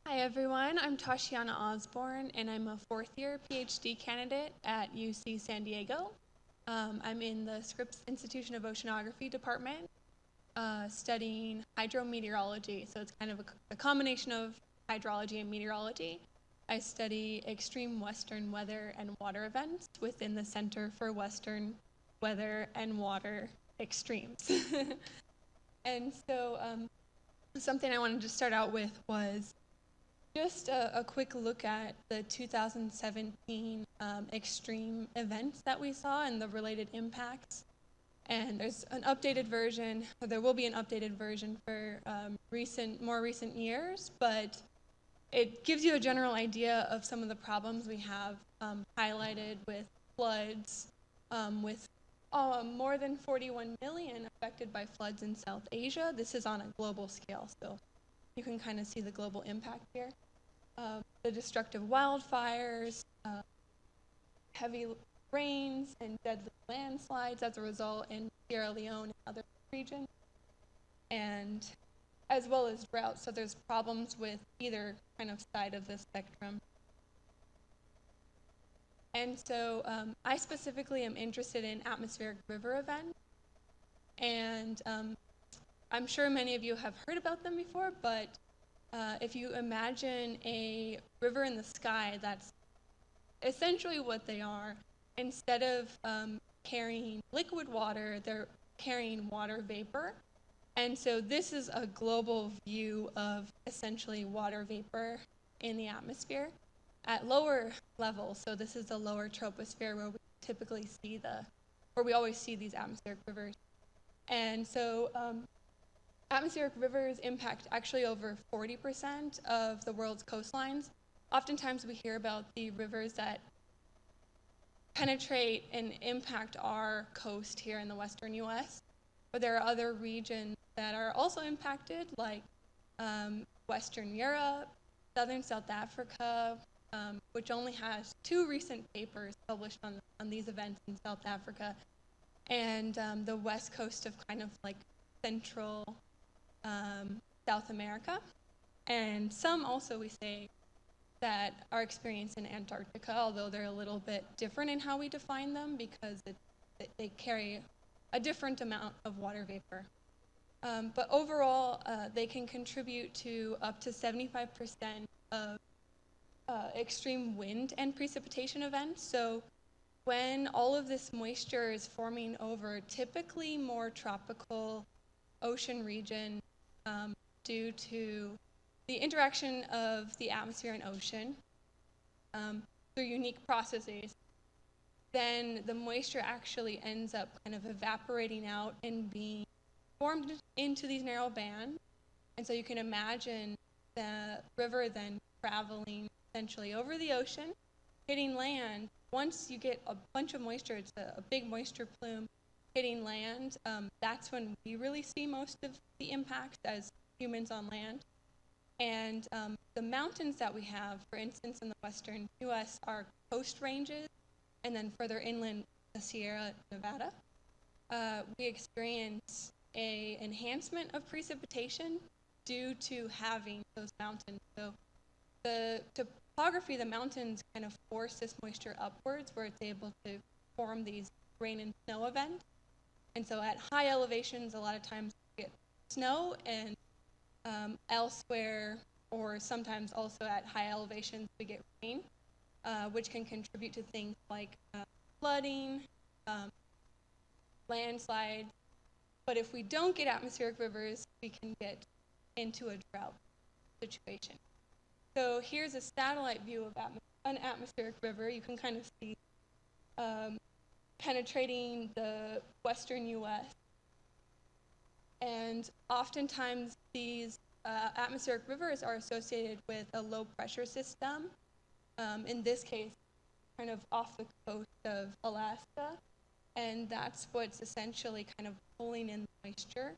Hi everyone, I'm Tatiana Osborne and I'm a fourth year PhD candidate at UC San Diego. I'm in the Scripps Institution of Oceanography department studying hydrometeorology. So it's kind of a combination of hydrology and meteorology. I study extreme Western weather and water events within the Center for Western Weather and Water Extremes. And so something I wanted to start out with was just a quick look at the 2017 extreme events that we saw and the related impacts. And there's an updated version, or there will be an updated version for more recent years, but it gives you a general idea of some of the problems we have highlighted with floods, with more than 41 million affected by floods in South Asia. This is on a global scale, so you can kind of see the global impact here. The destructive wildfires, heavy rains, and deadly landslides as a result in Sierra Leone and other regions, and as well as drought. So there's problems with either kind of side of the spectrum. And so I specifically am interested in atmospheric river events, and I'm sure many of you have heard about them before, but if you imagine a river in the sky, that's essentially what they are. Instead of carrying liquid water, they're carrying water vapor. And so this is a global view of essentially water vapor in the atmosphere at lower levels. So this is the lower troposphere where we typically see where we always see these atmospheric rivers. And so atmospheric rivers impact actually over 40% of the world's coastlines. Oftentimes we hear about the rivers that penetrate and impact our coast here in the western US, but there are other regions that are also impacted, like Western Europe, Southern South Africa, which only has 2 recent papers published on these events in South Africa, and the west coast of kind of like central South America, and some also we say that are experienced in Antarctica, although they're a little bit different in how we define them because they carry a different amount of water vapor. But overall, they can contribute to up to 75% of extreme wind and precipitation events. So when all of this moisture is forming over typically more tropical ocean region due to the interaction of the atmosphere and ocean through unique processes, then the moisture actually ends up kind of evaporating out and being formed into these narrow bands. And so you can imagine the river then traveling essentially over the ocean, hitting land. Once you get a bunch of moisture, it's a big moisture plume hitting land, that's when we really see most of the impact as humans on land. And the mountains that we have, for instance, in the western US are coast ranges, and then further inland, the Sierra Nevada. We experience an enhancement of precipitation due to having those mountains. So the topography of the mountains kind of force this moisture upwards where it's able to form these rain and snow events. And so at high elevations, a lot of times we get snow, and elsewhere, or sometimes also at high elevations, we get rain, which can contribute to things like flooding, landslides. But if we don't get atmospheric rivers, we can get into a drought situation. So here's a satellite view of an atmospheric river. You can kind of see penetrating the western US. And oftentimes these atmospheric rivers are associated with a low pressure system, in this case, kind of off the coast of Alaska. And that's what's essentially kind of pulling in the moisture.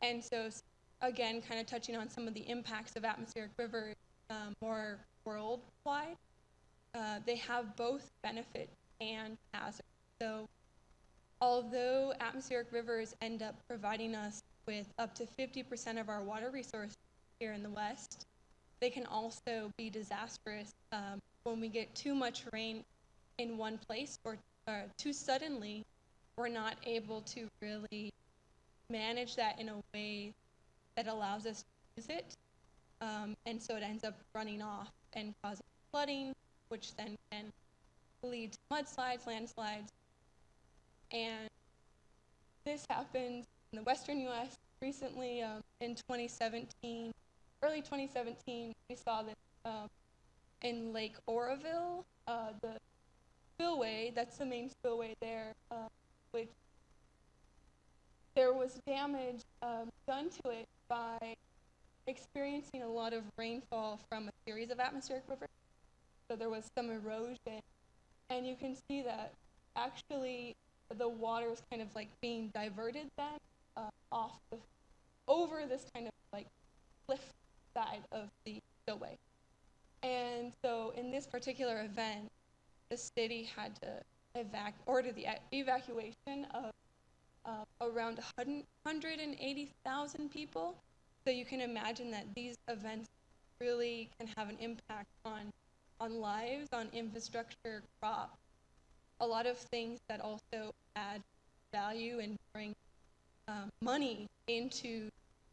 And so again, kind of touching on some of the impacts of atmospheric rivers more worldwide, they have both benefit and hazard. So although atmospheric rivers end up providing us with up to 50% of our water resources here in the West. They can also be disastrous when we get too much rain in one place or too suddenly. We're not able to really manage that in a way that allows us to use it. And so it ends up running off and causing flooding, which then can lead to mudslides, landslides. And this happened in the Western U.S. recently in 2017. Early 2017, we saw this in Lake Oroville, the spillway, that's the main spillway there, which there was damage done to it by experiencing a lot of rainfall from a series of atmospheric rivers. So there was some erosion, and you can see that actually the water is kind of like being diverted then over this kind of like cliff side of the spillway. And so in this particular event, the city had to order the evacuation of around 180,000 people. So you can imagine that these events really can have an impact on lives, on infrastructure, crops, a lot of things that also add value and bring money into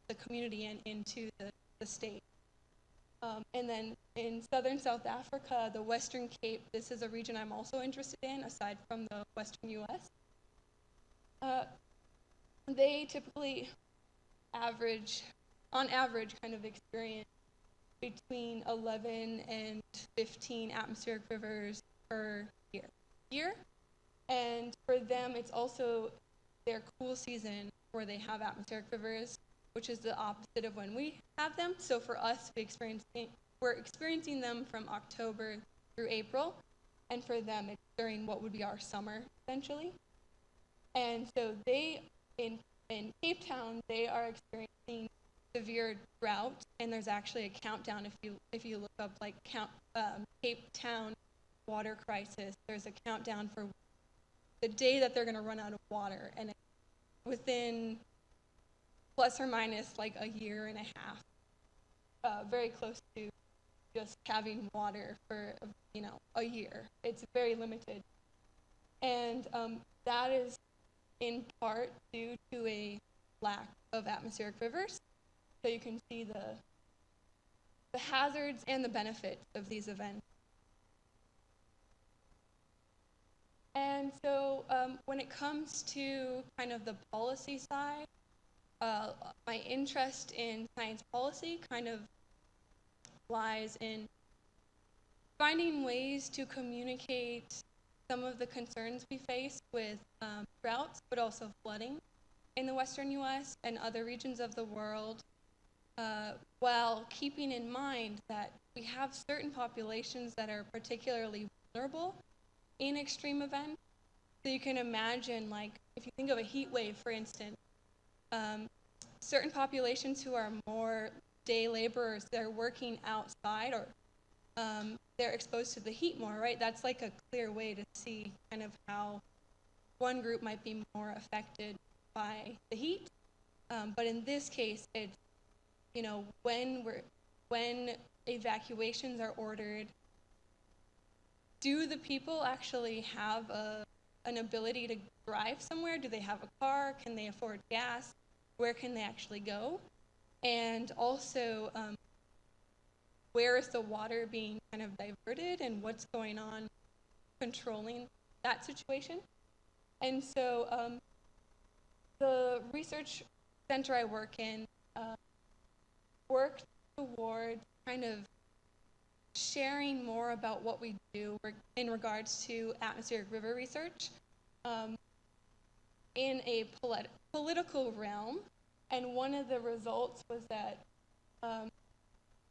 the community and into the state. And then in southern South Africa, the Western Cape, this is a region I'm also interested in, aside from the Western US. They typically on average, kind of experience between 11 and 15 atmospheric rivers per year. And for them, it's also their cool season where they have atmospheric rivers, which is the opposite of when we have them. So for us, we're experiencing them from October through April, and for them, it's during what would be our summer, essentially. And so in Cape Town, they are experiencing severe drought, and there's actually a countdown if you look up like Cape Town water crisis. There's a countdown for the day that they're going to run out of water, and it's within plus or minus like a year and a half, very close to just having water for a year. It's very limited, and that is in part due to a lack of atmospheric rivers. So you can see the hazards and the benefits of these events. And so when it comes to kind of the policy side, my interest in science policy kind of lies in finding ways to communicate some of the concerns we face with droughts, but also flooding in the Western US and other regions of the world, while keeping in mind that we have certain populations that are particularly vulnerable in extreme events. So you can imagine, like, if you think of a heat wave, for instance, certain populations who are more day laborers, they're working outside, or they're exposed to the heat more, right? That's like a clear way to see kind of how one group might be more affected by the heat. But in this case, it's, when evacuations are ordered, do the people actually have an ability to drive somewhere? Do they have a car? Can they afford gas? Where can they actually go? And also, where is the water being kind of diverted, and what's going on controlling that situation? And so the research center I work in worked towards kind of sharing more about what we do in regards to atmospheric river research in a political realm. And one of the results was that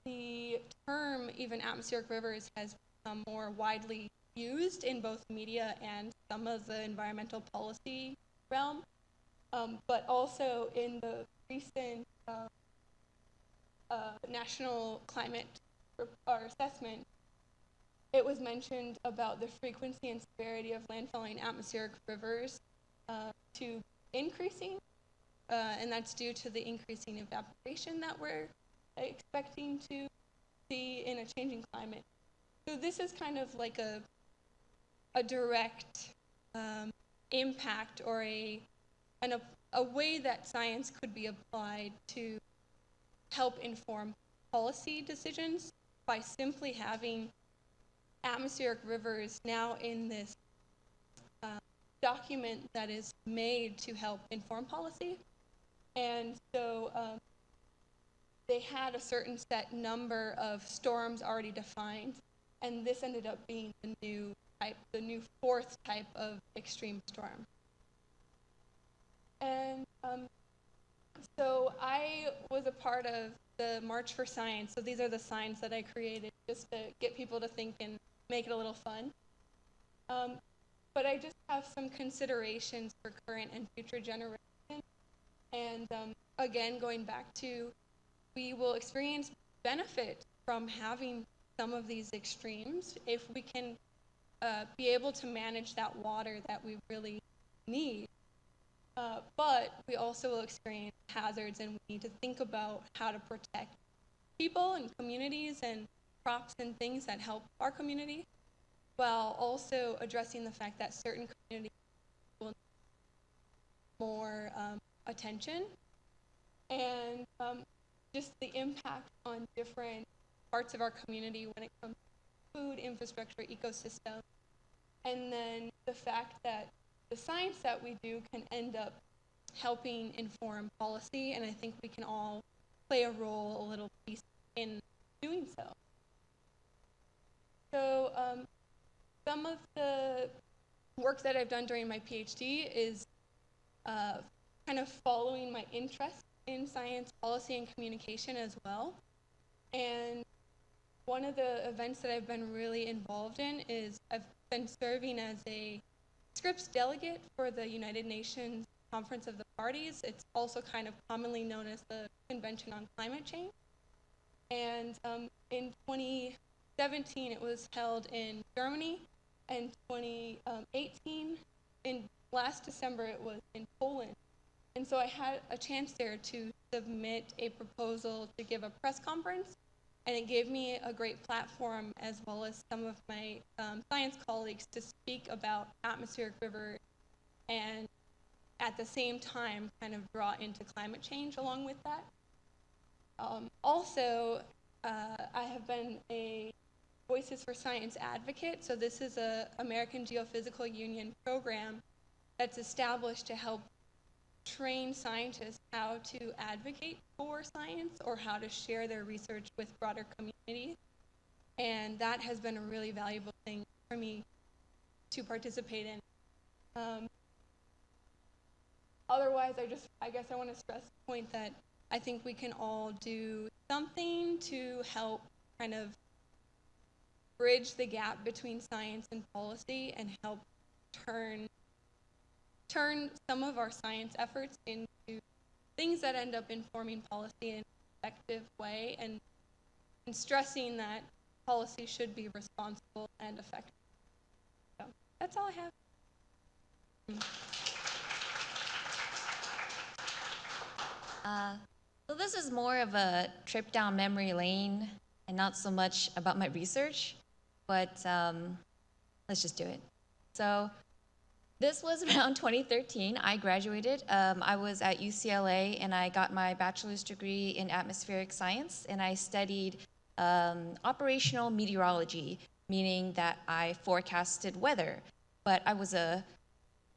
the term, even atmospheric rivers, has become more widely used in both media and some of the environmental policy realm, but also in the recent National Climate Assessment, it was mentioned about the frequency and severity of landfalling atmospheric rivers to increasing, and that's due to the increasing evaporation that we're expecting to see in a changing climate. So this is kind of like a direct impact or a way that science could be applied to help inform policy decisions by simply having atmospheric rivers now in this document that is made to help inform policy. And so they had a certain set number of storms already defined, and this ended up being the new fourth type of extreme storm. And so I was a part of the March for Science. So these are the signs that I created just to get people to think and make it a little fun. But I just have some considerations for current and future generations. And again, going back to, we will experience benefit from having some of these extremes if we can be able to manage that water that we really need. But we also will experience hazards, and we need to think about how to protect people and communities and crops and things that help our community, while also addressing the fact that certain communities will need more attention, and just the impact on different parts of our community when it comes to food, infrastructure, ecosystem, and then the fact that the science that we do can end up helping inform policy, and I think we can all play a role, a little piece in doing so. So some of the work that I've done during my PhD is kind of following my interest in science, policy, and communication as well. And one of the events that I've been really involved in is I've been serving as a Scripps delegate for the United Nations Conference of the Parties. It's also kind of commonly known as the Convention on Climate Change. And in 2017, it was held in Germany, and 2018, in last December, it was in Poland. And so I had a chance there to submit a proposal to give a press conference, and it gave me a great platform, as well as some of my science colleagues, to speak about atmospheric rivers and at the same time kind of draw into climate change along with that. Also, I have been a Voices for Science advocate. So this is a American Geophysical Union program that's established to help train scientists how to advocate for science or how to share their research with broader communities. And that has been a really valuable thing for me to participate in. Otherwise, I guess I want to stress the point that I think we can all do something to help kind of bridge the gap between science and policy and help turn some of our science efforts into things that end up informing policy in an effective way, and stressing that policy should be responsible and effective. So that's all I have. So this is more of a trip down memory lane and not so much about my research, but let's just do it. So this was around 2013. I graduated. I was at UCLA, and I got my bachelor's degree in atmospheric science, and I studied operational meteorology, meaning that I forecasted weather. But I was a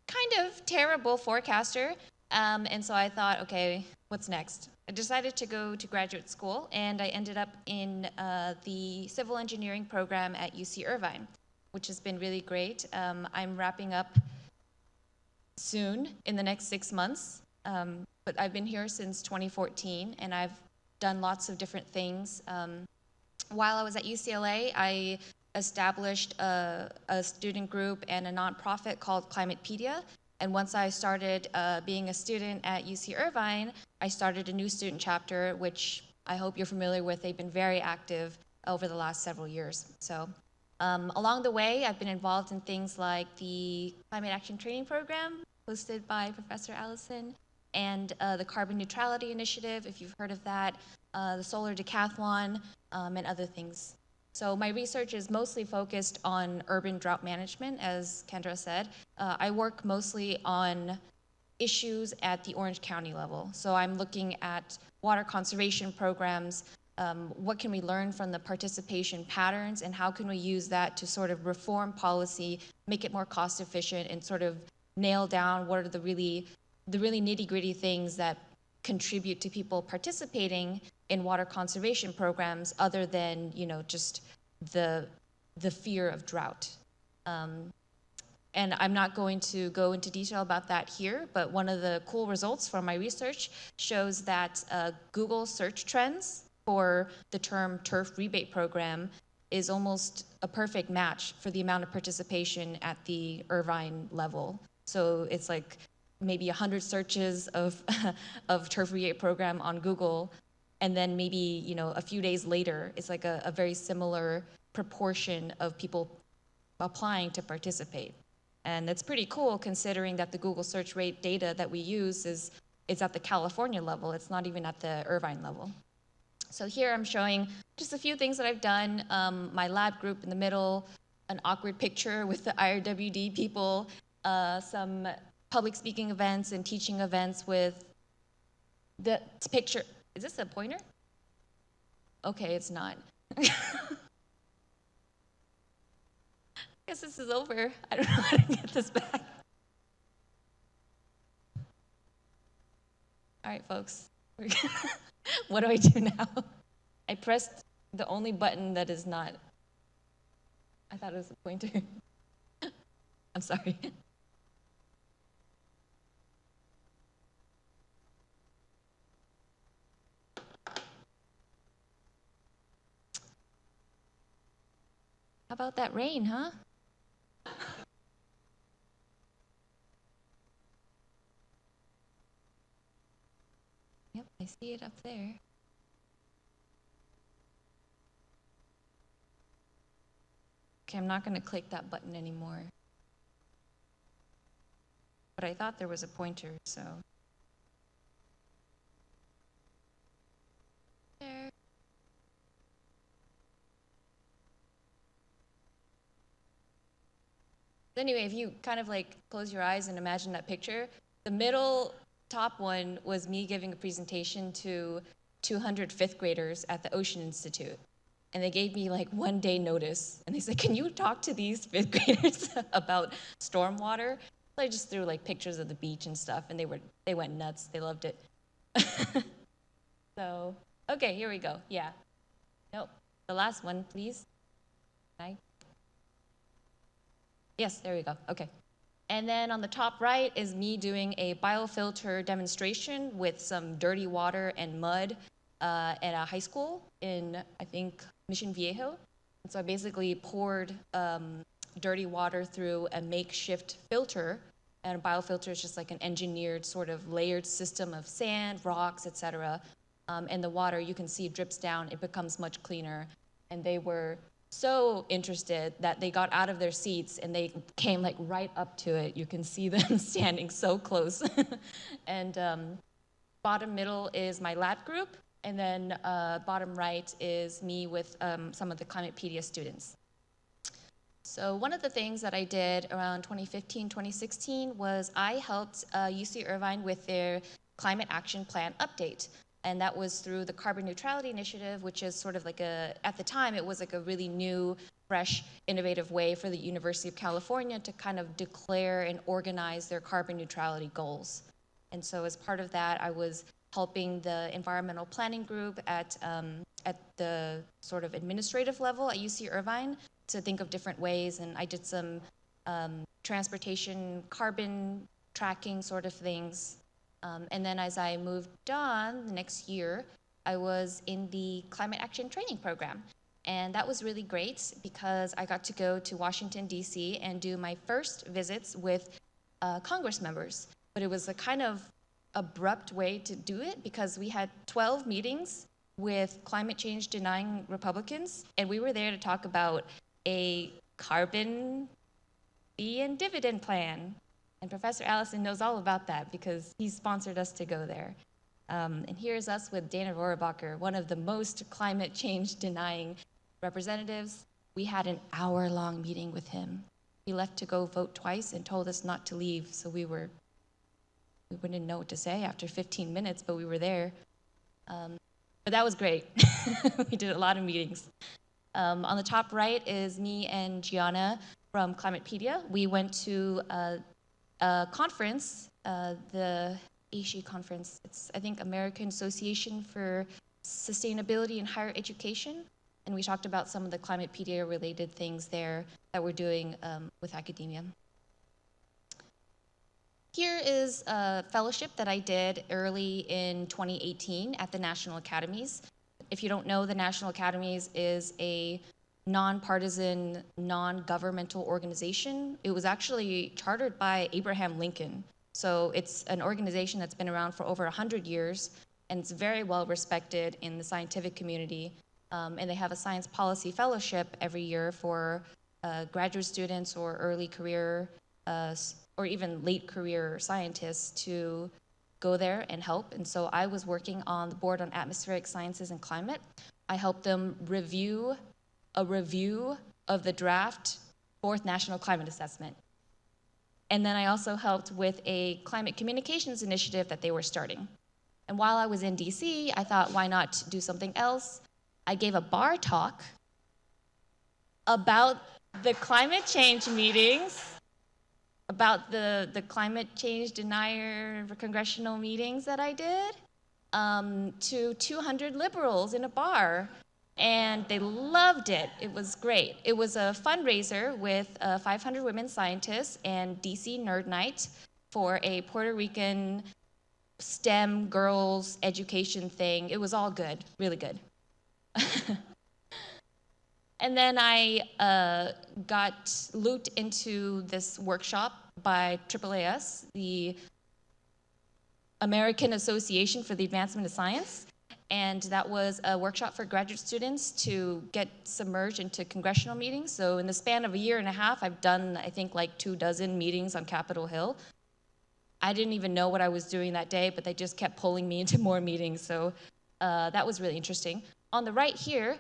kind of terrible forecaster, and so I thought, okay, what's next? I decided to go to graduate school, and I ended up in the civil engineering program at UC Irvine, which has been really great. I'm wrapping up soon in the next 6 months, but I've been here since 2014, and I've done lots of different things. While I was at UCLA, I established a student group and a nonprofit called Climatepedia, and once I started being a student at UC Irvine, I started a new student chapter, which I hope you're familiar with. They've been very active over the last several years. So along the way, I've been involved in things like the Climate Action Training Program, hosted by Professor Allison, and the Carbon Neutrality Initiative, if you've heard of that, the Solar Decathlon, and other things. So my research is mostly focused on urban drought management, as Kendra said. I work mostly on issues at the Orange County level. So I'm looking at water conservation programs, what can we learn from the participation patterns, and how can we use that to sort of reform policy, make it more cost efficient, and sort of nail down what are the really nitty-gritty things that contribute to people participating in water conservation programs other than, just the fear of drought. And I'm not going to go into detail about that here, but one of the cool results from my research shows that Google search trends for the term turf rebate program is almost a perfect match for the amount of participation at the Irvine level. So it's like maybe 100 searches of turf rebate program on Google, and then maybe a few days later, it's like a very similar proportion of people applying to participate. And that's pretty cool considering that the Google search rate data that we use is at the California level. It's not even at the Irvine level. So here I'm showing just a few things that I've done. My lab group in the middle, an awkward picture with the IRWD people, some public speaking events and teaching events with the picture. Is this a pointer? Okay, it's not. I guess this is over. I don't know how to get this back. All right, folks. What do I do now? I pressed the only button that is not. I thought it was a pointer. I'm sorry. How about that rain, huh? Yep, I see it up there. Okay, I'm not going to click that button anymore. But I thought there was a pointer, so. There. Anyway, if you kind of like close your eyes and imagine that picture, the middle top one was me giving a presentation to 200 fifth graders at the Ocean Institute. And they gave me like 1 day notice. And they said, can you talk to these fifth graders about stormwater? So I just threw like pictures of the beach and stuff, and they went nuts. They loved it. So, okay, here we go. Yeah. Nope. The last one, please. Yes, there we go. Okay. And then on the top right is me doing a biofilter demonstration with some dirty water and mud at a high school in, I think, Mission Viejo. And so I basically poured dirty water through a makeshift filter. And a biofilter is just like an engineered sort of layered system of sand, rocks, etc. And the water, you can see, drips down. It becomes much cleaner. And they were so interested that they got out of their seats and they came like right up to it. You can see them standing so close. And bottom middle is my lab group, and then bottom right is me with some of the Climatepedia students. So one of the things that I did around 2015, 2016 was I helped UC Irvine with their climate action plan update. And that was through the Carbon Neutrality Initiative, which is sort of like at the time, it was like a really new, fresh, innovative way for the University of California to kind of declare and organize their carbon neutrality goals. And so as part of that, I was helping the environmental planning group at the sort of administrative level at UC Irvine to think of different ways. And I did some transportation carbon tracking sort of things. And then as I moved on the next year, I was in the climate action training program. And that was really great because I got to go to Washington, D.C. and do my first visits with Congress members. But it was a kind of abrupt way to do it because we had 12 meetings with climate change denying Republicans. And we were there to talk about a carbon fee and dividend plan. And Professor Allison knows all about that because he sponsored us to go there. And here's us with Dana Rohrabacher, one of the most climate change denying representatives. We had an hour-long meeting with him. He left to go vote twice and told us not to leave, so we wouldn't know what to say after 15 minutes, but we were there. But that was great. We did a lot of meetings. On the top right is me and Gianna from Climatepedia. We went to a conference, the AAAS conference. It's, I think, American Association for Sustainability in Higher Education. And we talked about some of the Climatepedia related things there that we're doing with academia. Here is a fellowship that I did early in 2018 at the National Academies. If you don't know, the National Academies is a nonpartisan, non-governmental organization. It was actually chartered by Abraham Lincoln. So it's an organization that's been around for over 100 years, and it's very well respected in the scientific community. And they have a science policy fellowship every year for graduate students or early career or even late career scientists to go there and help. And so I was working on the board on atmospheric sciences and climate. I helped them review a review of the draft 4th National Climate Assessment. And then I also helped with a climate communications initiative that they were starting. And while I was in DC, I thought, why not do something else? I gave a bar talk about the climate change meetings, about the climate change denier congressional meetings that I did to 200 liberals in a bar. And they loved it. It was great. It was a fundraiser with 500 women scientists and DC Nerd Night for a Puerto Rican STEM girls education thing. It was all good, really good. And then I got looped into this workshop by AAAS, the American Association for the Advancement of Science. And that was a workshop for graduate students to get submerged into congressional meetings. So in the span of a year and a half, I've done, I think, like 24 meetings on Capitol Hill. I didn't even know what I was doing that day, but they just kept pulling me into more meetings. So that was really interesting. On the right here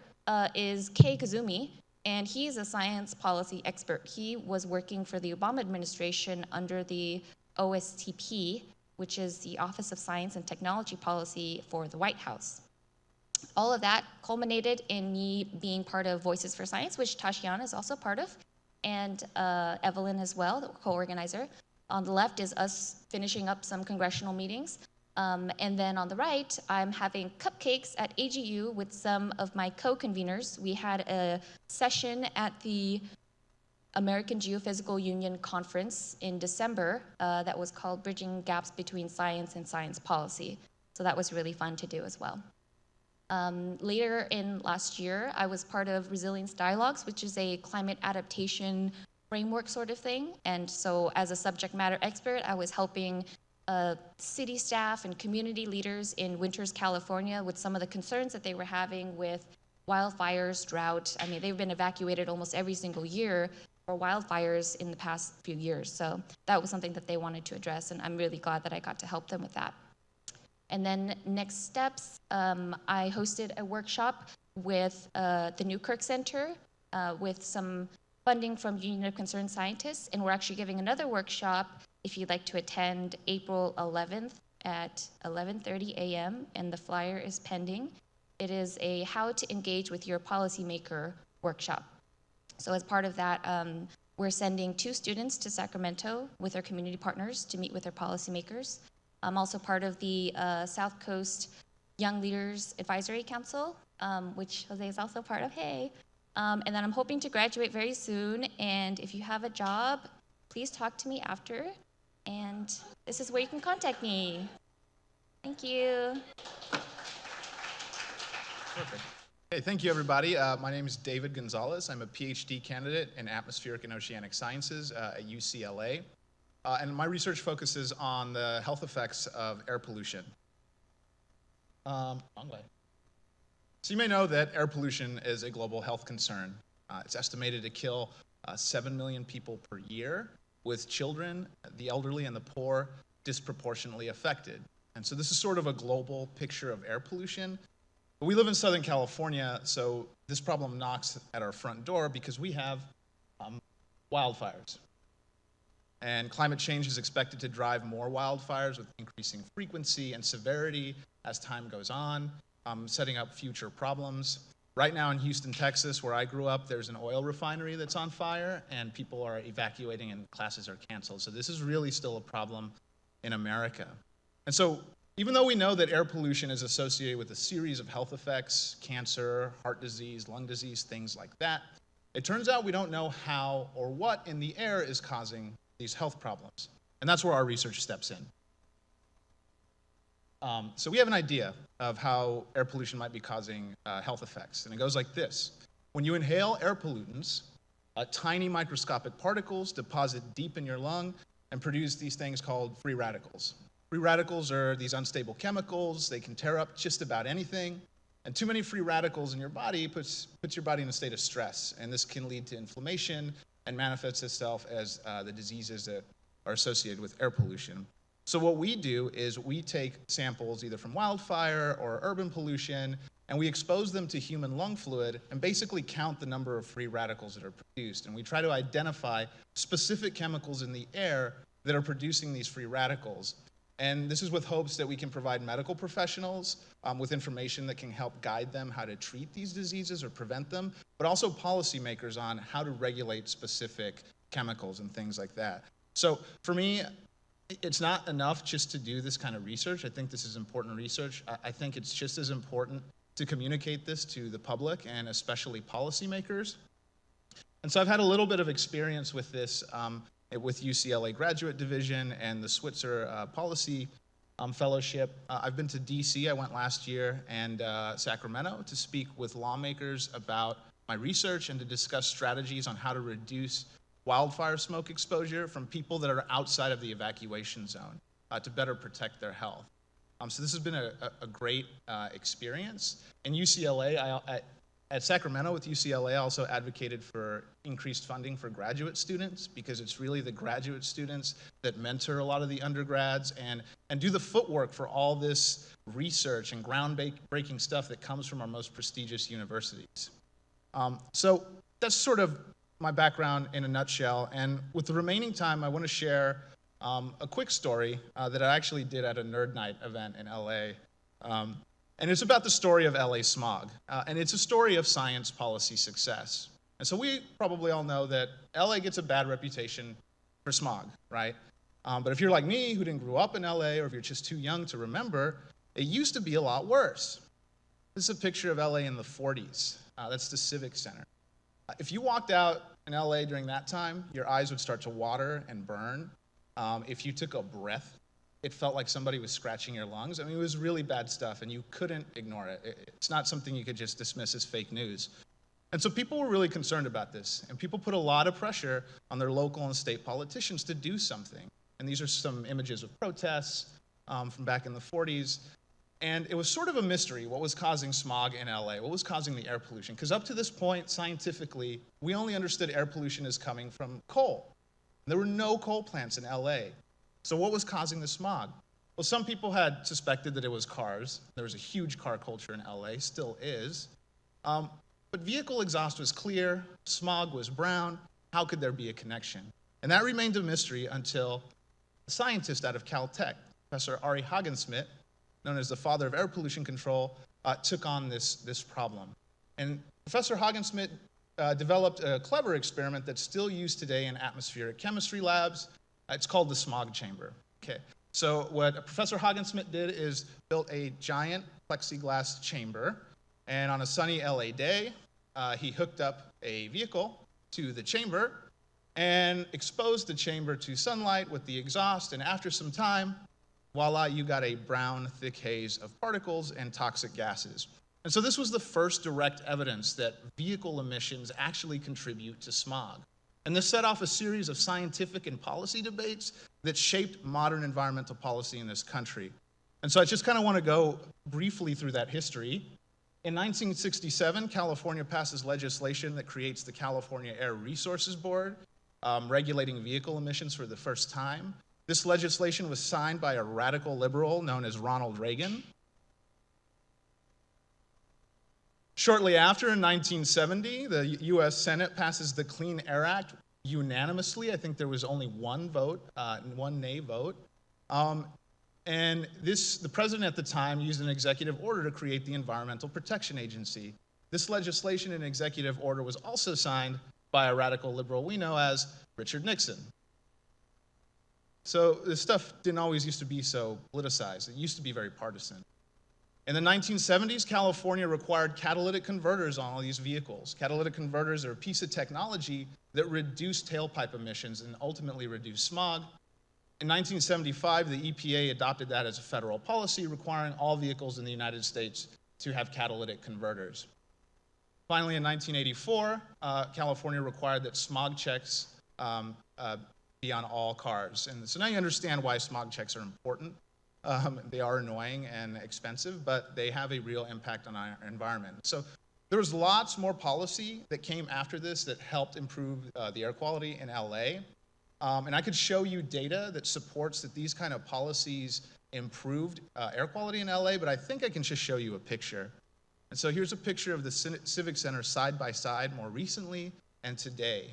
is Kei Kazumi, and he's a science policy expert. He was working for the Obama administration under the OSTP, which is the Office of Science and Technology Policy for the White House. All of that culminated in me being part of Voices for Science, which Tatiana is also part of, and Evelyn as well, the co-organizer. On the left is us finishing up some congressional meetings. And then on the right, I'm having cupcakes at AGU with some of my co-conveners. We had a session at the American Geophysical Union conference in December that was called Bridging Gaps Between Science and Science Policy. So that was really fun to do as well. Later in last year, I was part of Resilience Dialogues, which is a climate adaptation framework sort of thing. And so as a subject matter expert, I was helping city staff and community leaders in Winters, California with some of the concerns that they were having with wildfires, drought. I mean, they've been evacuated almost every single year for wildfires in the past few years. So that was something that they wanted to address, and I'm really glad that I got to help them with that. And then next steps, I hosted a workshop with the Newkirk Center with some funding from Union of Concerned Scientists, and we're actually giving another workshop if you'd like to attend April 11th at 11:30 a.m., and the flyer is pending. It is a How to Engage with Your Policymaker workshop. So as part of that, we're sending 2 students to Sacramento with their community partners to meet with their policymakers. I'm also part of the South Coast Young Leaders Advisory Council, which Jose is also part of, hey. And then I'm hoping to graduate very soon, and if you have a job, please talk to me after, and this is where you can contact me. Thank you. Perfect. Hey, thank you, everybody. My name is David Gonzalez. I'm a PhD candidate in Atmospheric and Oceanic Sciences at UCLA. And my research focuses on the health effects of air pollution. Wrong way. So you may know that air pollution is a global health concern. It's estimated to kill 7 million people per year, with children, the elderly, and the poor disproportionately affected. And so this is sort of a global picture of air pollution. But we live in Southern California, so this problem knocks at our front door because we have wildfires. And climate change is expected to drive more wildfires with increasing frequency and severity as time goes on, setting up future problems. Right now in Houston, Texas, where I grew up, there's an oil refinery that's on fire, and people are evacuating and classes are canceled. So this is really still a problem in America. And so even though we know that air pollution is associated with a series of health effects, cancer, heart disease, lung disease, things like that, it turns out we don't know how or what in the air is causing these health problems. And that's where our research steps in. So we have an idea of how air pollution might be causing health effects, and it goes like this. When you inhale air pollutants, tiny microscopic particles deposit deep in your lung and produce these things called free radicals. Free radicals are these unstable chemicals. They can tear up just about anything, and too many free radicals in your body puts your body in a state of stress, and this can lead to inflammation and manifests itself as the diseases that are associated with air pollution. So what we do is we take samples either from wildfire or urban pollution, and we expose them to human lung fluid and basically count the number of free radicals that are produced. And we try to identify specific chemicals in the air that are producing these free radicals. And this is with hopes that we can provide medical professionals with information that can help guide them how to treat these diseases or prevent them, but also policymakers on how to regulate specific chemicals and things like that. So for me, it's not enough just to do this kind of research. I think this is important research. I think it's just as important to communicate this to the public and especially policymakers. And so I've had a little bit of experience with this with UCLA Graduate Division and the Switzer Policy Fellowship. I've been to DC, I went last year, and Sacramento to speak with lawmakers about my research and to discuss strategies on how to reduce wildfire smoke exposure from people that are outside of the evacuation zone to better protect their health. So this has been a great experience. In UCLA, at Sacramento with UCLA, I also advocated for increased funding for graduate students because it's really the graduate students that mentor a lot of the undergrads and do the footwork for all this research and groundbreaking stuff that comes from our most prestigious universities. So that's sort of my background in a nutshell. And with the remaining time, I want to share a quick story that I actually did at a Nerd Night event in LA. And it's about the story of LA smog. And it's a story of science policy success. And so we probably all know that LA gets a bad reputation for smog, right? But if you're like me, who didn't grow up in LA, or if you're just too young to remember, it used to be a lot worse. This is a picture of LA in the 40s. That's the Civic Center. If you walked out in LA during that time, your eyes would start to water and burn. If you took a breath, it felt like somebody was scratching your lungs. I mean, it was really bad stuff, and you couldn't ignore it. It's not something you could just dismiss as fake news. And so people were really concerned about this, and people put a lot of pressure on their local and state politicians to do something. And these are some images of protests from back in the 40s. And it was sort of a mystery what was causing smog in LA, what was causing the air pollution. Because up to this point, scientifically, we only understood air pollution as coming from coal. There were no coal plants in LA. So what was causing the smog? Well, some people had suspected that it was cars. There was a huge car culture in LA, still is. But vehicle exhaust was clear, smog was brown. How could there be a connection? And that remained a mystery until a scientist out of Caltech, Professor Ari Haagen-Smit, known as the father of air pollution control, took on this problem. And Professor Haagen-Smit developed a clever experiment that's still used today in atmospheric chemistry labs. It's called the smog chamber. Okay. So what Professor Haagen-Smit did is built a giant plexiglass chamber, and on a sunny LA day, he hooked up a vehicle to the chamber and exposed the chamber to sunlight with the exhaust, and after some time, voila, you got a brown, thick haze of particles and toxic gases. And so this was the first direct evidence that vehicle emissions actually contribute to smog. And this set off a series of scientific and policy debates that shaped modern environmental policy in this country. And so I just kind of want to go briefly through that history. In 1967, California passes legislation that creates the California Air Resources Board. regulating vehicle emissions for the first time. This legislation was signed by a radical liberal known as Ronald Reagan. Shortly after, in 1970, the US Senate passes the Clean Air Act unanimously. I think there was only one vote, one nay vote. And the president at the time used an executive order to create the Environmental Protection Agency. This legislation and executive order was also signed by a radical liberal we know as Richard Nixon. So this stuff didn't always used to be so politicized. It used to be very partisan. In the 1970s, California required catalytic converters on all these vehicles. Catalytic converters are a piece of technology that reduce tailpipe emissions and ultimately reduce smog. In 1975, the EPA adopted that as a federal policy, requiring all vehicles in the United States to have catalytic converters. Finally, in 1984, California required that smog checks be on all cars. And so now you understand why smog checks are important. They are annoying and expensive, but they have a real impact on our environment. So there was lots more policy that came after this that helped improve the air quality in LA. And I could show you data that supports that these kind of policies improved air quality in LA, but I think I can just show you a picture. And so here's a picture of the Civic Center side by side more recently and today.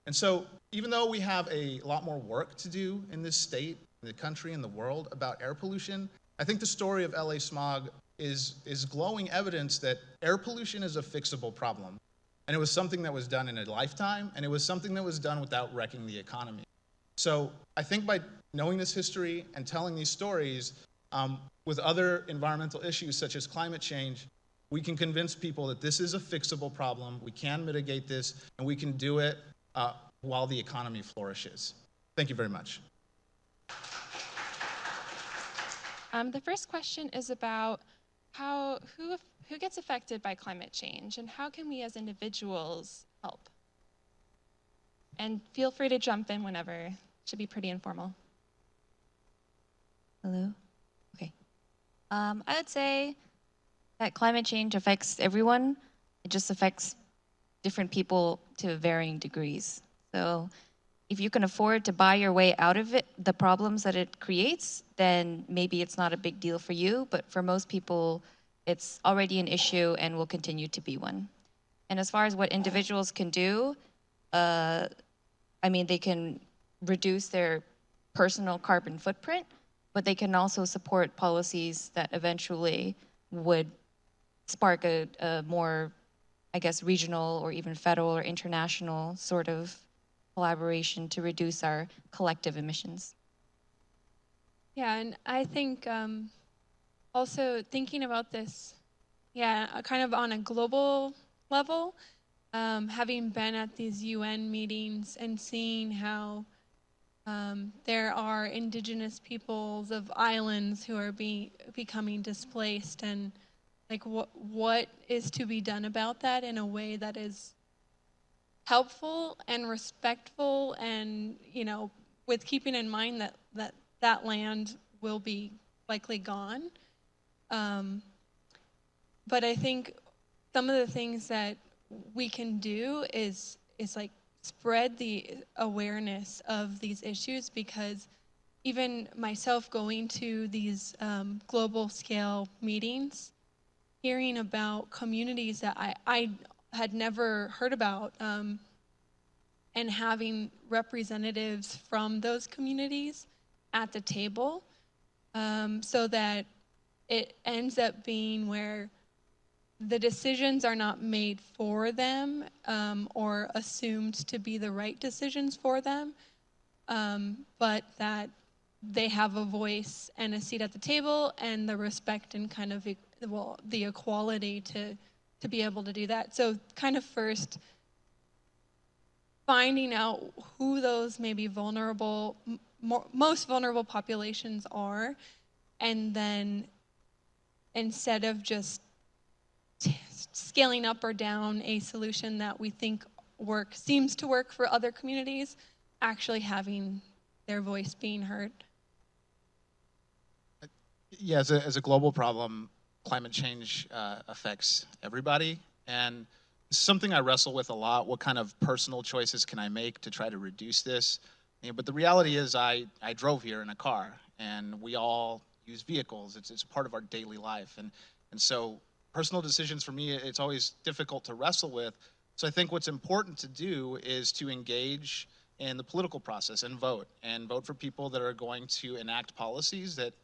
And so even though we have a lot more work to do in this state, in the country, in the world about air pollution, I think the story of LA smog is glowing evidence that air pollution is a fixable problem. And it was something that was done in a lifetime, and it was something that was done without wrecking the economy. So I think by knowing this history and telling these stories with other environmental issues such as climate change, we can convince people that this is a fixable problem, we can mitigate this, and we can do it while the economy flourishes. Thank you very much. The first question is about who gets affected by climate change and how can we as individuals help? And feel free to jump in whenever. It should be pretty informal. Hello? Okay. I would say that climate change affects everyone. It just affects different people to varying degrees. So if you can afford to buy your way out of it, the problems that it creates, then maybe it's not a big deal for you, but for most people, it's already an issue and will continue to be one. And as far as what individuals can do, I mean, they can reduce their personal carbon footprint, but they can also support policies that eventually would spark a more, I guess, regional or even federal or international sort of collaboration to reduce our collective emissions. Yeah, and I think also thinking about this, kind of on a global level, having been at these UN meetings and seeing how there are indigenous peoples of islands who are becoming displaced, and like what is to be done about that in a way that is helpful and respectful, and with keeping in mind that land will be likely gone. But I think some of the things that we can do is like spread the awareness of these issues, because even myself going to these global scale meetings, hearing about communities that I had never heard about, and having representatives from those communities at the table, so that it ends up being where the decisions are not made for them or assumed to be the right decisions for them, but that they have a voice and a seat at the table and the respect and kind of the equality to be able to do that. So kind of first finding out who those maybe vulnerable, most vulnerable populations are, and then instead of just scaling up or down a solution that we think seems to work for other communities, actually having their voice being heard. Yeah, as a global problem, climate change affects everybody. And It's something I wrestle with a lot. What kind of personal choices can I make to try to reduce this? But the reality is I drove here in a car, and we all use vehicles. It's a part of our daily life. And so personal decisions for me, it's always difficult to wrestle with. So I think what's important to do is to engage in the political process and vote for people that are going to enact policies that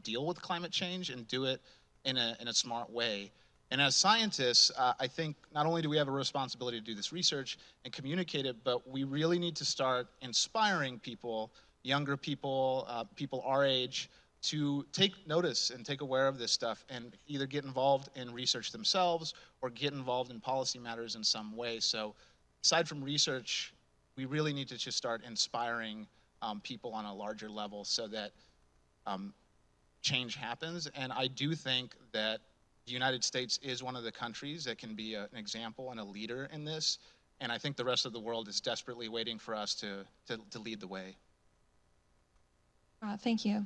deal with climate change and do it in a smart way. And as scientists, I think not only do we have a responsibility to do this research and communicate it, but we really need to start inspiring people, younger people, people our age, to take notice and take aware of this stuff and either get involved in research themselves or get involved in policy matters in some way. So aside from research, we really need to just start inspiring people on a larger level so that change happens. And I do think that the United States is one of the countries that can be an example and a leader in this. And I think the rest of the world is desperately waiting for us to lead the way. Thank you.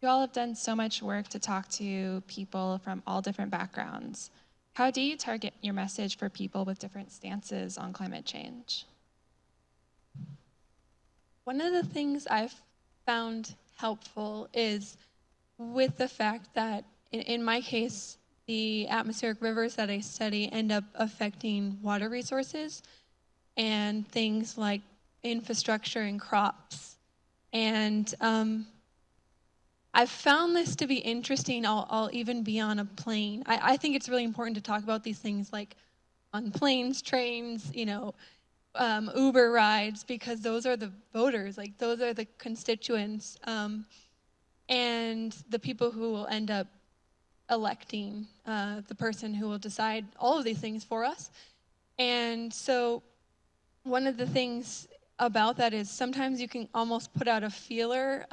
You all have done so much work to talk to people from all different backgrounds. How do you target your message for people with different stances on climate change? One of the things I've found helpful is with the fact that, in my case, the atmospheric rivers that I study end up affecting water resources and things like infrastructure and crops. And I've found this to be interesting. I'll even be on a plane. I think it's really important to talk about these things like on planes, trains, Uber rides, because those are the voters, like those are the constituents, and the people who will end up electing the person who will decide all of these things for us. And so one of the things about that is sometimes you can almost put out a feeler,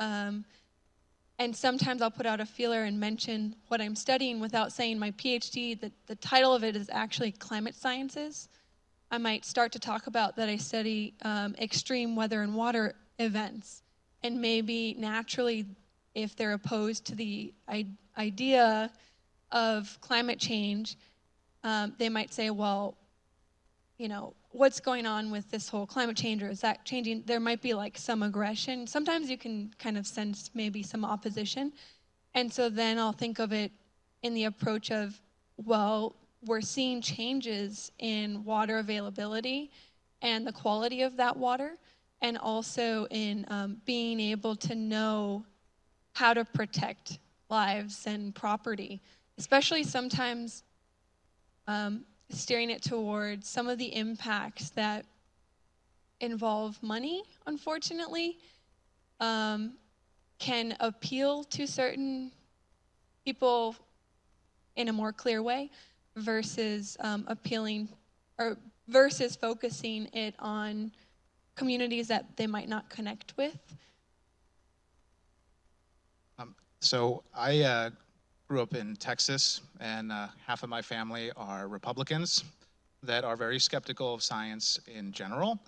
and sometimes I'll put out a feeler and mention what I'm studying without saying my PhD. The title of it is actually climate sciences. I might start to talk about that I study extreme weather and water events, and maybe naturally, if they're opposed to the idea of climate change, they might say, well, what's going on with this whole climate change, or is that changing? There might be like some aggression. Sometimes you can kind of sense maybe some opposition. And so then I'll think of it in the approach of, well, we're seeing changes in water availability and the quality of that water, and also in being able to know how to protect lives and property, especially sometimes steering it towards some of the impacts that involve money, unfortunately, can appeal to certain people in a more clear way versus versus focusing it on communities that they might not connect with. So I grew up in Texas, and half of my family are Republicans that are very skeptical of science in general.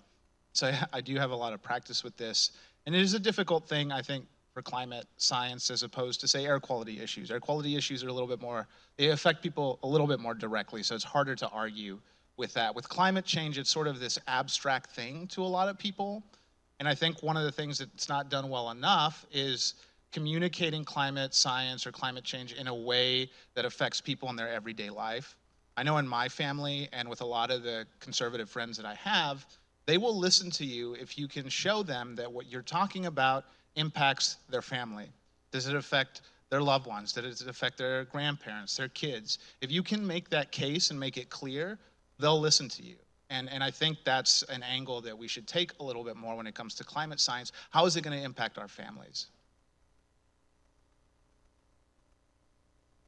So I do have a lot of practice with this. And it is a difficult thing, I think, for climate science as opposed to, say, air quality issues. Air quality issues are a little bit more, they affect people a little bit more directly, so it's harder to argue with that. With climate change, it's sort of this abstract thing to a lot of people. And I think one of the things that's not done well enough is communicating climate science or climate change in a way that affects people in their everyday life. I know in my family and with a lot of the conservative friends that I have, they will listen to you if you can show them that what you're talking about impacts their family. Does it affect their loved ones? Does it affect their grandparents, their kids? If you can make that case and make it clear, they'll listen to you. And I think that's an angle that we should take a little bit more when it comes to climate science. How is it going to impact our families?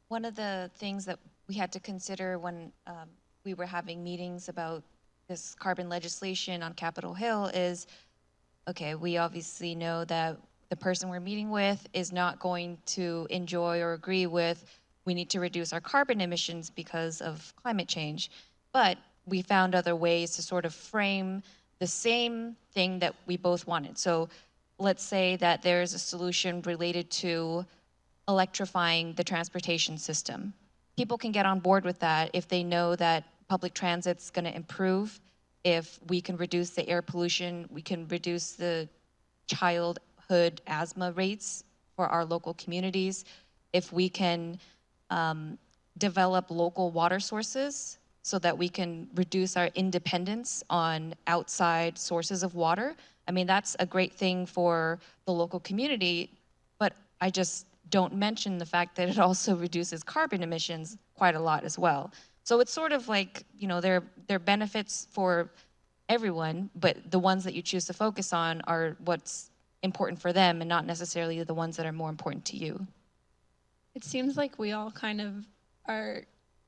One of the things that we had to consider when we were having meetings about this carbon legislation on Capitol Hill is, okay, we obviously know that the person we're meeting with is not going to enjoy or agree with, we need to reduce our carbon emissions because of climate change. But we found other ways to sort of frame the same thing that we both wanted. So let's say that there's a solution related to electrifying the transportation system. People can get on board with that if they know that public transit's going to improve if we can reduce the air pollution, we can reduce the childhood asthma rates for our local communities, if we can develop local water sources so that we can reduce our independence on outside sources of water. I mean, that's a great thing for the local community, but I just don't mention the fact that it also reduces carbon emissions quite a lot as well. So it's sort of like, you know, there are benefits for everyone, but the ones that you choose to focus on are what's important for them and not necessarily the ones that are more important to you. It seems like we all kind of are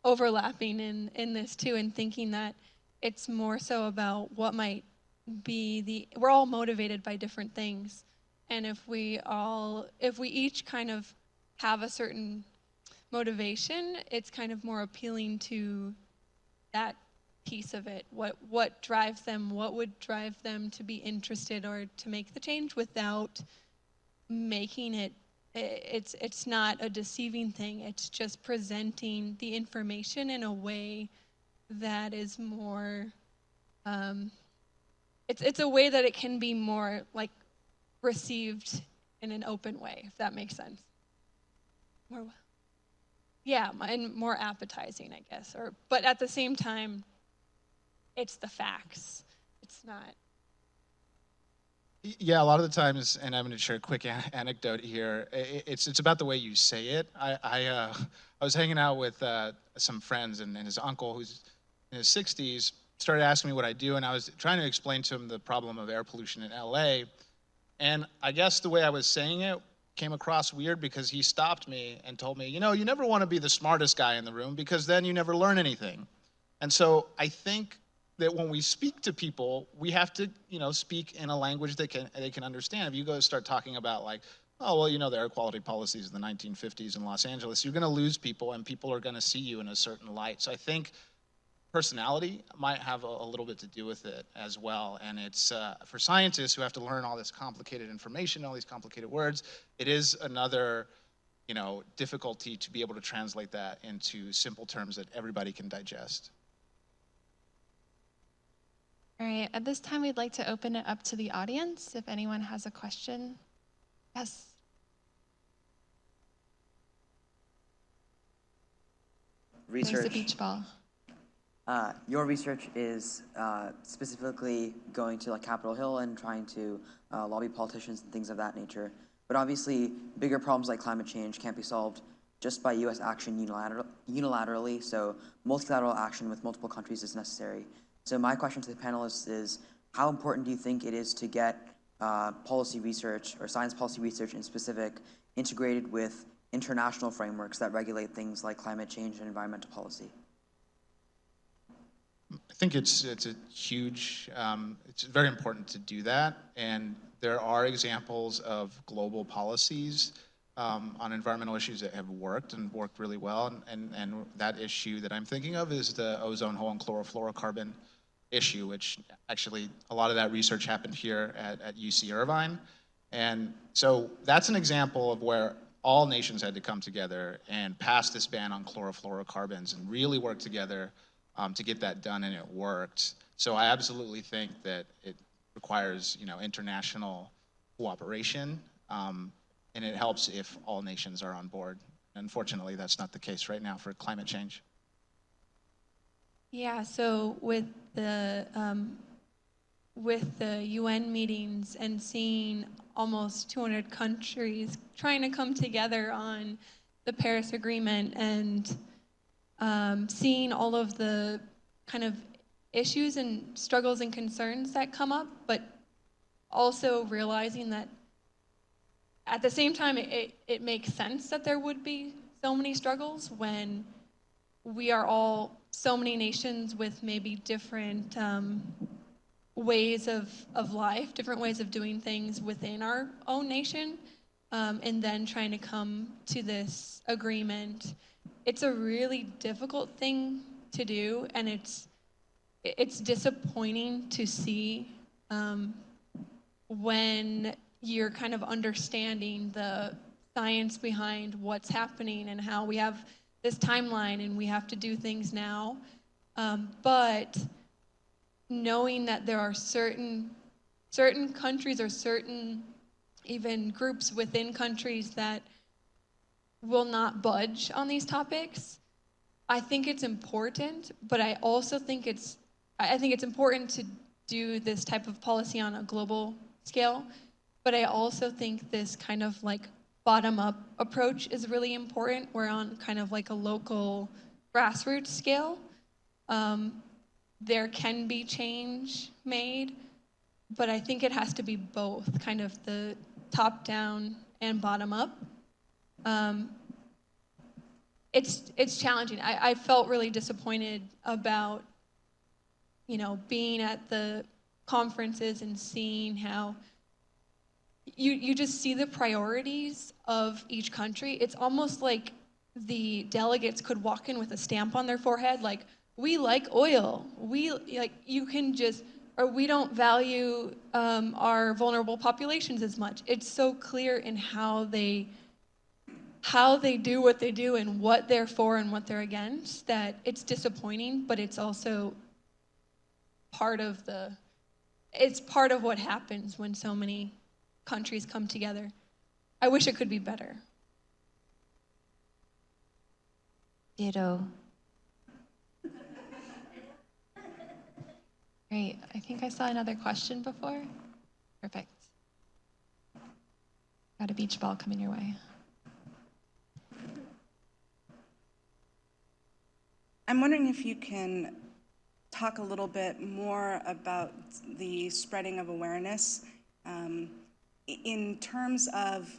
overlapping in this too, and thinking that it's more so about what might be we're all motivated by different things. And if we each kind of have a certain motivation, it's kind of more appealing to that piece of it. What drives them, what would drive them to be interested or to make the change without making it's not a deceiving thing. It's just presenting the information in a way that is more it's a way that it can be more like received in an open way, if that makes sense. And more appetizing, I guess. But at the same time, it's the facts. It's not. Yeah, a lot of the times, and I'm going to share a quick anecdote here. It's about the way you say it. I was hanging out with some friends, and his uncle, who's in his 60s, started asking me what I do, and I was trying to explain to him the problem of air pollution in LA. And I guess the way I was saying it came across weird because he stopped me and told me, you know, you never want to be the smartest guy in the room because then you never learn anything. And so I think that when we speak to people, we have to, you know, speak in a language that they can understand. If you go start talking about like, oh, well, you know, the air quality policies in the 1950s in Los Angeles, you're going to lose people and people are going to see you in a certain light. So I think personality might have a little bit to do with it as well. And it's for scientists who have to learn all this complicated information, all these complicated words, it is another, you know, difficulty to be able to translate that into simple terms that everybody can digest. All right, at this time, we'd like to open it up to the audience if anyone has a question. Yes. Research. There's the beach ball. Your research is specifically going to like Capitol Hill and trying to lobby politicians and things of that nature. But obviously, bigger problems like climate change can't be solved just by U.S. action unilaterally. So multilateral action with multiple countries is necessary. So my question to the panelists is, how important do you think it is to get policy research or science policy research in specific integrated with international frameworks that regulate things like climate change and environmental policy? I think it's a huge, it's very important to do that. And there are examples of global policies on environmental issues that have worked and worked really well. And that issue that I'm thinking of is the ozone hole and chlorofluorocarbon issue, which actually a lot of that research happened here at UC Irvine. And so that's an example of where all nations had to come together and pass this ban on chlorofluorocarbons and really work together to get that done, and it worked. So I absolutely think that it requires, you know, international cooperation, and it helps if all nations are on board. Unfortunately, that's not the case right now for climate change. Yeah, so with the UN meetings and seeing almost 200 countries trying to come together on the Paris Agreement and seeing all of the kind of issues and struggles and concerns that come up, but also realizing that at the same time it makes sense that there would be so many struggles when we are all so many nations with maybe different ways of life, different ways of doing things within our own nation, and then trying to come to this agreement. It's a really difficult thing to do, and it's disappointing to see when you're kind of understanding the science behind what's happening and how we have this timeline and we have to do things now. But knowing that there are certain countries or certain even groups within countries that will not budge on these topics, I think it's important, but I also think it's important to do this type of policy on a global scale, but I also think this kind of like bottom-up approach is really important, where on kind of like a local grassroots scale, there can be change made, but I think it has to be both, kind of the top-down and bottom-up. It's challenging. I felt really disappointed about, being at the conferences and seeing how you just see the priorities of each country. It's almost like the delegates could walk in with a stamp on their forehead, like, we like oil. Or we don't value our vulnerable populations as much. It's so clear in how they do what they do and what they're for and what they're against, that it's disappointing, but it's also part of what happens when so many countries come together. I wish it could be better. Ditto. Great. I think I saw another question before. Perfect. Got a beach ball coming your way. I'm wondering if you can talk a little bit more about the spreading of awareness in terms of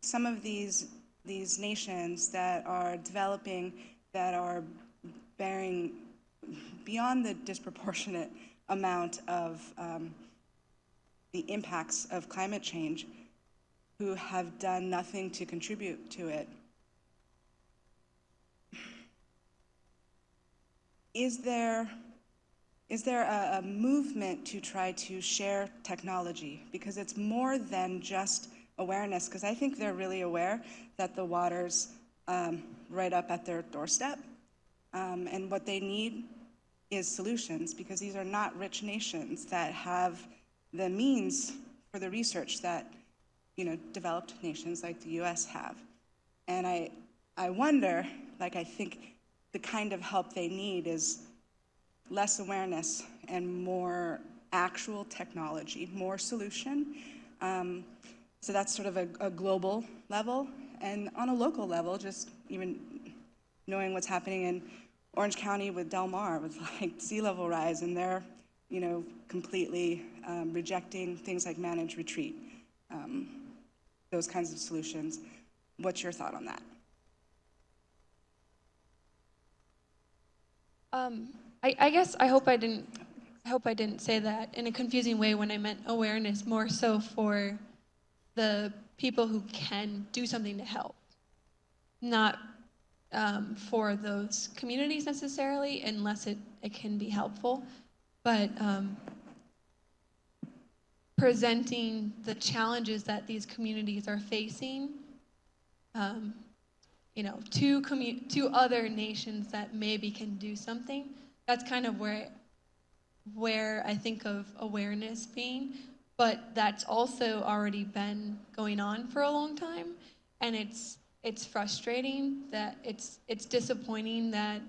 some of these nations that are developing, that are bearing beyond the disproportionate amount of the impacts of climate change, who have done nothing to contribute to it. Is there a movement to try to share technology? Because it's more than just awareness, because I think they're really aware that the water's right up at their doorstep, and what they need is solutions, because these are not rich nations that have the means for the research that developed nations like the US have. And I wonder, I think the kind of help they need is less awareness and more actual technology, more solution. So that's sort of a global level. And on a local level, just even knowing what's happening in Orange County with Del Mar, with sea level rise, and they're completely rejecting things like managed retreat, those kinds of solutions. What's your thought on that? I guess I hope I didn't say that in a confusing way when I meant awareness, more so for the people who can do something to help, not for those communities necessarily, unless it can be helpful, but presenting the challenges that these communities are facing, to other nations that maybe can do something. That's kind of where I think of awareness being, but that's also already been going on for a long time, and it's frustrating, that it's disappointing that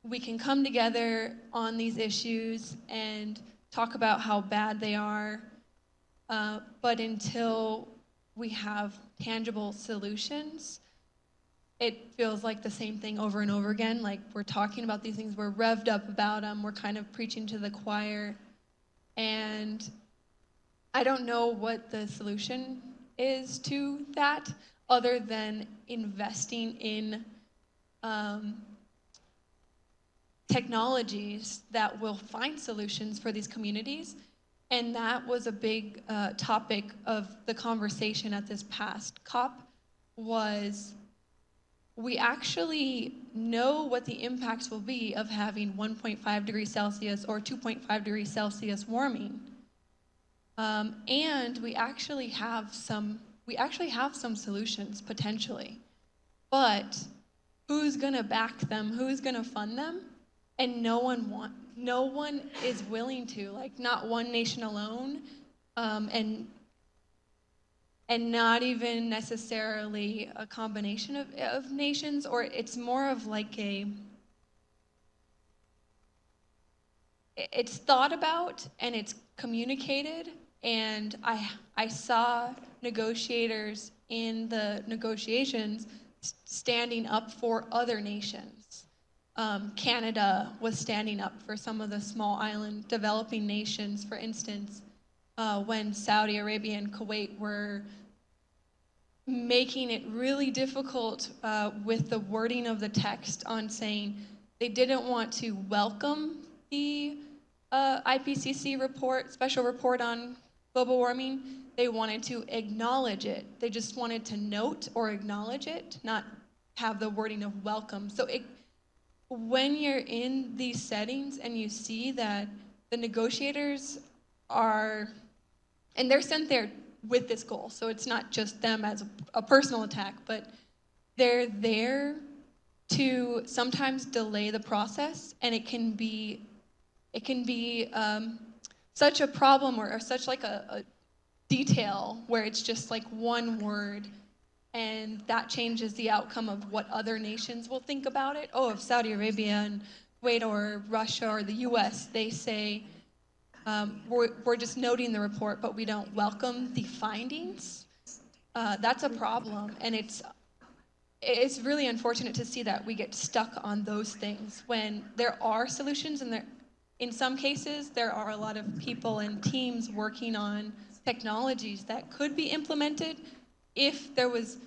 we can come together on these issues and talk about how bad they are, but until we have tangible solutions, it feels like the same thing over and over again. Like, we're talking about these things, we're revved up about them, we're kind of preaching to the choir, and I don't know what the solution is to that, other than investing in technologies that will find solutions for these communities. And that was a big topic of the conversation at this past COP, was we actually know what the impacts will be of having 1.5 degrees Celsius or 2.5 degrees Celsius warming. And we actually have some solutions potentially, but who's gonna back them, who's gonna fund them, and no one is willing to, like not one nation alone, and not even necessarily a combination of nations, or it's more of like it's thought about and it's communicated, and I saw negotiators in the negotiations standing up for other nations. Canada was standing up for some of the small island developing nations, for instance, when Saudi Arabia and Kuwait were making it really difficult with the wording of the text on saying they didn't want to welcome the IPCC report, special report on global warming. They wanted to acknowledge it. They just wanted to note or acknowledge it, not have the wording of welcome. So when you're in these settings and you see that the negotiators are, and they're sent there with this goal, so it's not just them as a personal attack, but they're there to sometimes delay the process, and it can be such a problem, or such like a detail where it's just like one word, and that changes the outcome of what other nations will think about it. Oh, if Saudi Arabia and Kuwait or Russia or the US, they say, we're just noting the report, but we don't welcome the findings, that's a problem. And it's really unfortunate to see that we get stuck on those things when there are solutions, and in some cases, there are a lot of people and teams working on technologies that could be implemented if there was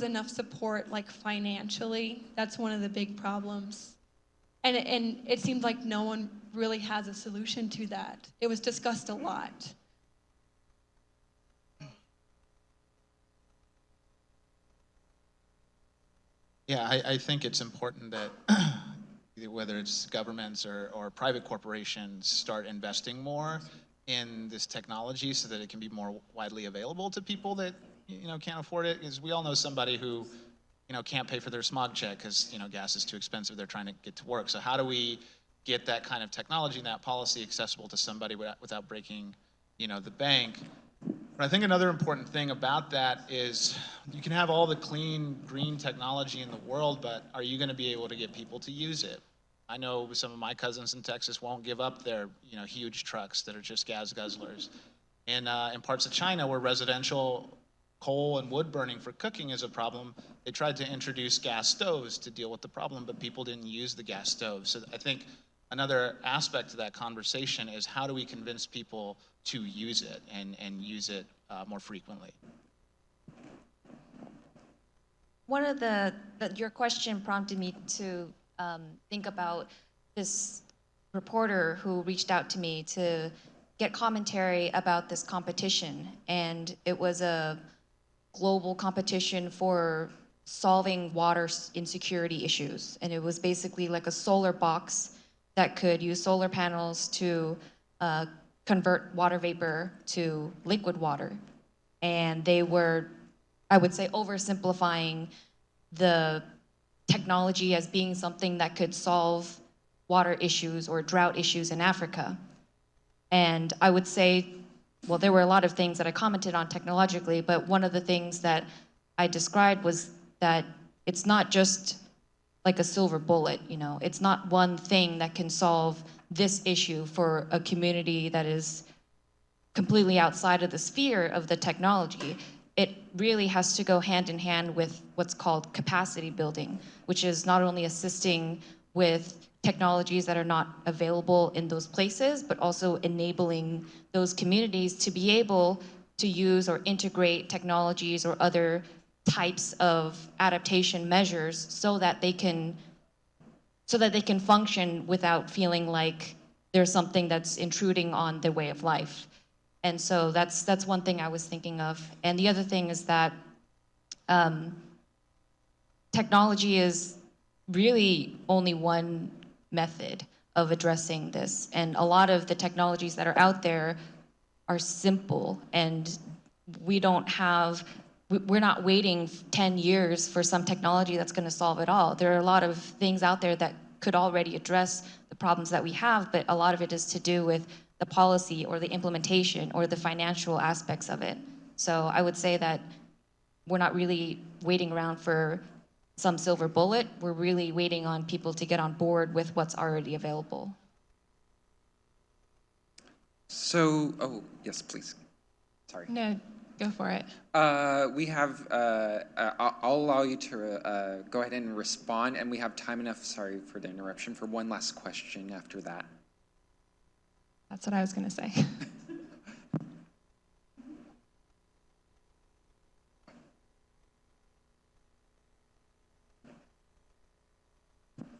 enough support, like financially. That's one of the big problems. And it seems like no one really has a solution to that. It was discussed a lot. Yeah, I think it's important that whether it's governments or private corporations start investing more in this technology so that it can be more widely available to people that can't afford it. Because we all know somebody who can't pay for their smog check because gas is too expensive. They're trying to get to work. So how do we get that kind of technology and that policy accessible to somebody without breaking the bank? But I think another important thing about that is you can have all the clean, green technology in the world, but are you going to be able to get people to use it? I know some of my cousins in Texas won't give up their huge trucks that are just gas guzzlers. And in parts of China where residential coal and wood burning for cooking is a problem, they tried to introduce gas stoves to deal with the problem, but people didn't use the gas stoves. So I think another aspect of that conversation is how do we convince people to use it and use it more frequently? One of your question prompted me to think about this reporter who reached out to me to get commentary about this competition. And it was a global competition for solving water insecurity issues. And it was basically like a solar box that could use solar panels to convert water vapor to liquid water. And they were, I would say, oversimplifying the technology as being something that could solve water issues or drought issues in Africa. And I would say, well, there were a lot of things that I commented on technologically, but one of the things that I described was that it's not just like a silver bullet, it's not one thing that can solve this issue for a community that is completely outside of the sphere of the technology. It really has to go hand in hand with what's called capacity building, which is not only assisting with technologies that are not available in those places, but also enabling those communities to be able to use or integrate technologies or other types of adaptation measures so that they can function without feeling like there's something that's intruding on their way of life. And so that's one thing I was thinking of. And the other thing is that technology is really only one method of addressing this. And a lot of the technologies that are out there are simple, and we don't have we're not waiting 10 years for some technology that's going to solve it all. There are a lot of things out there that could already address the problems that we have, but a lot of it is to do with the policy or the implementation or the financial aspects of it. So I would say that we're not really waiting around for some silver bullet. We're really waiting on people to get on board with what's already available. So, oh, yes, please. Sorry. No, go for it. We have, I'll allow you to go ahead and respond, and we have time enough, sorry for the interruption, for one last question after that. That's what I was going to say.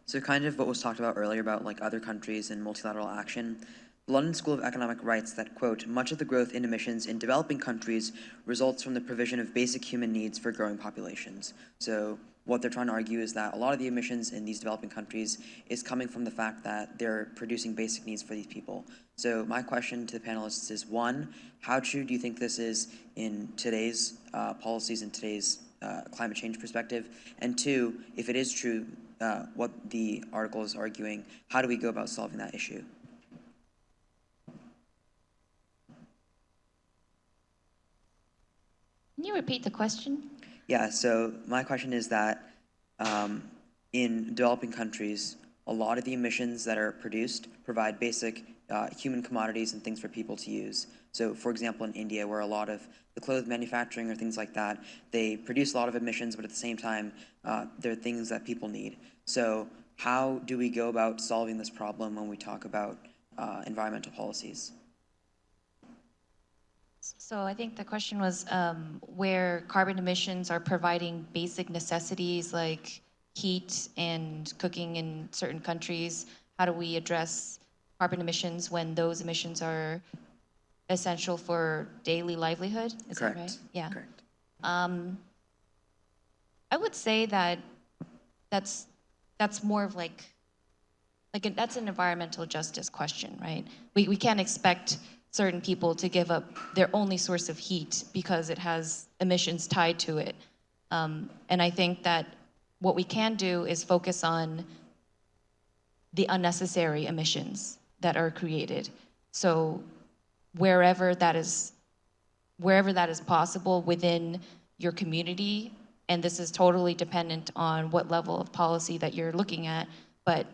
So kind of what was talked about earlier about like other countries and multilateral action, the London School of Economics writes that, quote, much of the growth in emissions in developing countries results from the provision of basic human needs for growing populations. So what they're trying to argue is that a lot of the emissions in these developing countries is coming from the fact that they're producing basic needs for these people. So my question to the panelists is, one, how true do you think this is in today's policies and today's climate change perspective? And two, if it is true, what the article is arguing, how do we go about solving that issue? Can you repeat the question? Yeah, so my question is that in developing countries, a lot of the emissions that are produced provide basic human commodities and things for people to use. So for example, in India, where a lot of the clothes manufacturing or things like that, they produce a lot of emissions, but at the same time, they're things that people need. So how do we go about solving this problem when we talk about environmental policies? So I think the question was where carbon emissions are providing basic necessities like heat and cooking in certain countries. How do we address carbon emissions when those emissions are essential for daily livelihood? Is Correct. that right? Yeah. Correct. I would say that that's more of that's an environmental justice question, right? We can't expect certain people to give up their only source of heat because it has emissions tied to it. And I think that what we can do is focus on the unnecessary emissions that are created. So wherever that is possible within your community, and this is totally dependent on what level of policy that you're looking at, but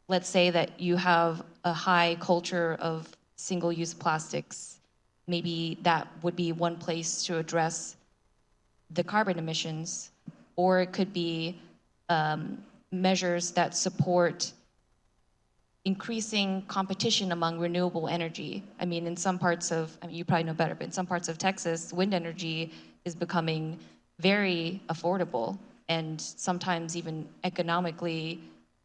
let's say that you have a high culture of single-use plastics, maybe that would be one place to address the carbon emissions, or it could be measures that support increasing competition among renewable energy. I mean, in some parts of, you probably know better, but in some parts of Texas, wind energy is becoming very affordable and sometimes even economically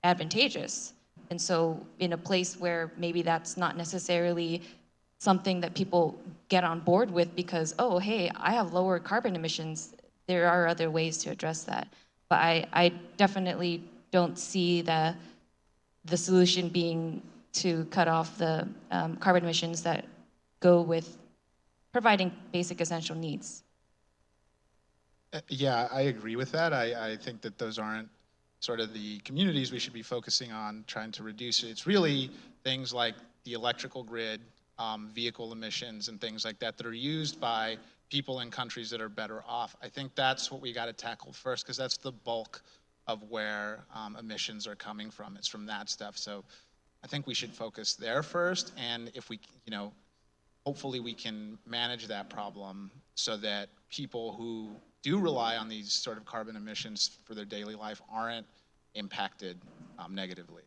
advantageous. And so in a place where maybe that's not necessarily something that people get on board with because, oh, hey, I have lower carbon emissions, there are other ways to address that. But I definitely don't see the solution being to cut off the carbon emissions that go with providing basic essential needs. Yeah, I agree with that. I think that those aren't sort of the communities we should be focusing on trying to reduce it. It's really things like the electrical grid, vehicle emissions, and things like that that are used by people in countries that are better off. I think that's what we got to tackle first, because that's the bulk of where emissions are coming from. It's from that stuff. So I think we should focus there first, and if we, hopefully we can manage that problem so that people who do rely on these sort of carbon emissions for their daily life aren't impacted negatively.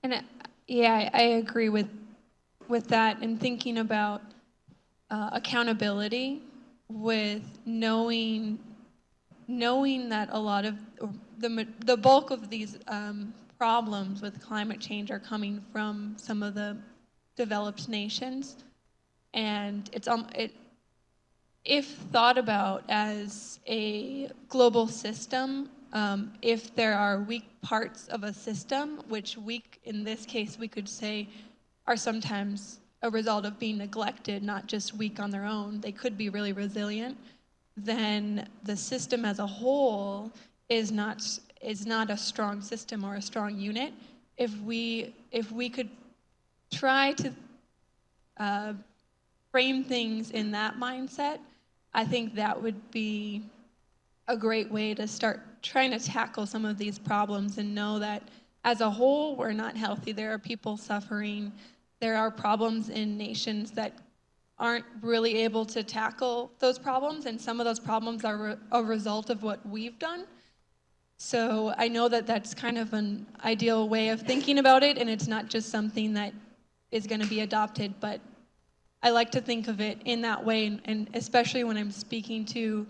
And yeah, I agree with that, and thinking about accountability with knowing that a lot of the bulk of these problems with climate change are coming from some of the developed nations, and if thought about as a global system, if there are weak parts of a system, which weak in this case we could say are sometimes a result of being neglected, not just weak on their own, they could be really resilient. then the system as a whole is not a strong system or a strong unit. If we could try to frame things in that mindset, I think that would be a great way to start trying to tackle some of these problems and know that as a whole, we're not healthy. There are people suffering. There are problems in nations that aren't really able to tackle those problems, and some of those problems are a result of what we've done. So I know that that's kind of an ideal way of thinking about it, and it's not just something that is going to be adopted, but I like to think of it in that way, and especially when I'm speaking to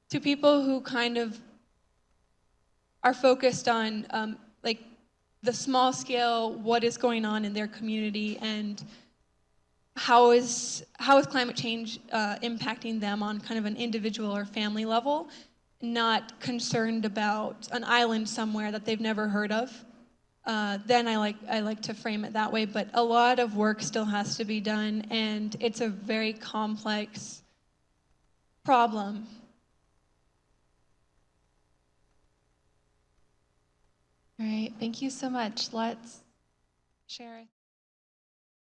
people who kind of are focused on like the small scale, what is going on in their community, and how is climate change impacting them on kind of an individual or family level, not concerned about an island somewhere that they've never heard of. Then I like to frame it that way, but a lot of work still has to be done, and it's a very complex problem. All right, thank you so much. Let's share.